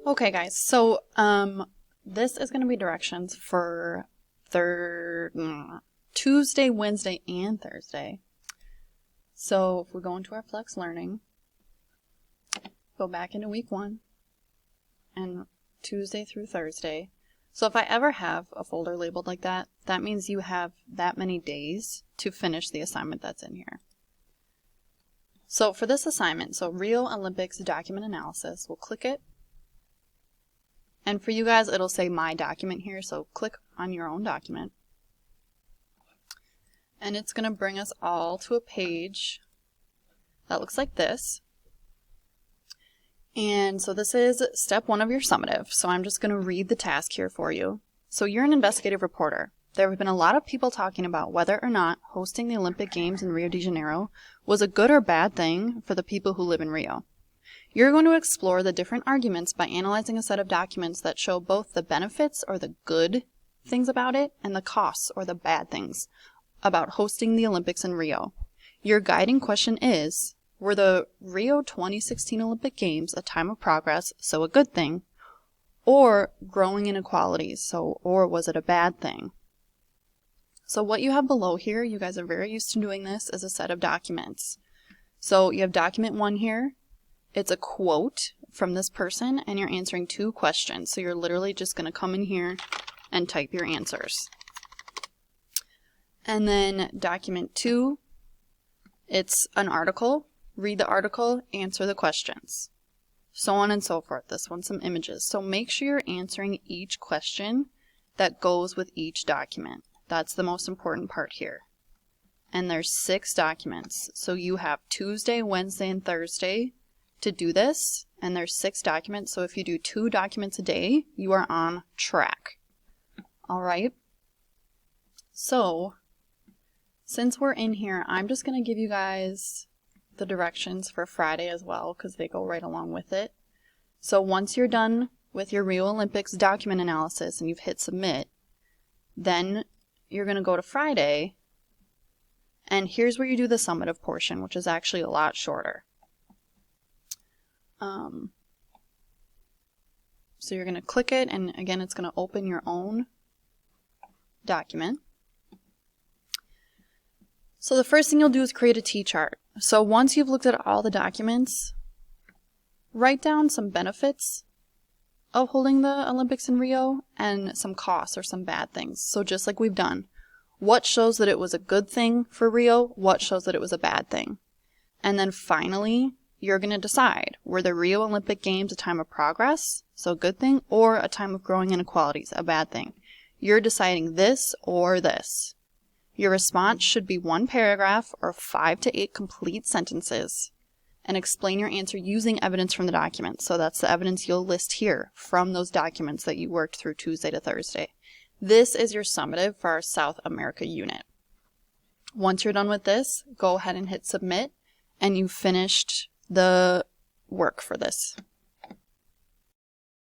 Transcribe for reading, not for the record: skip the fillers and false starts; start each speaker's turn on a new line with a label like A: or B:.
A: Okay guys, so this is going to be directions for Tuesday, Wednesday, and Thursday. So if we go into our Flex Learning, go back into week 1 and Tuesday through Thursday. So if I ever have a folder labeled like that, that means you have that many days to finish the assignment that's in here. So for this assignment, so Rio Olympics document analysis, we'll click it. And for you guys, it'll say my document here, so click on your own document. And it's going to bring us all to a page that looks like this. And so this is step 1 of your summative. So I'm just going to read the task here for you. So you're an investigative reporter. There have been a lot of people talking about whether or not hosting the Olympic Games in Rio de Janeiro was a good or bad thing for the people who live in Rio. You're going to explore the different arguments by analyzing a set of documents that show both the benefits or the good things about it and the costs or the bad things about hosting the Olympics in Rio. Your guiding question is, were the Rio 2016 Olympic Games a time of progress, so a good thing, or growing inequalities, or was it a bad thing? So what you have below here, you guys are very used to doing this, is a set of documents. So you have document 1 here. It's a quote from this person, and you're answering 2 questions. So you're literally just going to come in here and type your answers. And then document 2, it's an article. Read the article, answer the questions. So on and so forth. This one's some images. So make sure you're answering each question that goes with each document. That's the most important part here. And there's 6 documents. So you have Tuesday, Wednesday, and Thursday to do this, and there's 6 documents. So if you do 2 documents a day, you are on track. All right. So since we're in here, I'm just going to give you guys the directions for Friday as well, because they go right along with it. So once you're done with your Rio Olympics document analysis and you've hit submit, then you're going to go to Friday, and here's where you do the summative portion, which is actually a lot shorter. So you're going to click it, and again, it's going to open your own document. So the first thing you'll do is create a T-chart. So once you've looked at all the documents, write down some benefits of holding the Olympics in Rio and some costs or some bad things. So just like we've done, what shows that it was a good thing for Rio, what shows that it was a bad thing. And then finally, you're going to decide, were the Rio Olympic Games a time of progress, so a good thing, or a time of growing inequalities, a bad thing. You're deciding this or this. Your response should be 1 paragraph or 5 to 8 complete sentences, and explain your answer using evidence from the document. So that's the evidence you'll list here from those documents that you worked through Tuesday to Thursday. This is your summative for our South America unit. Once you're done with this, go ahead and hit submit, and you've finished the work for this.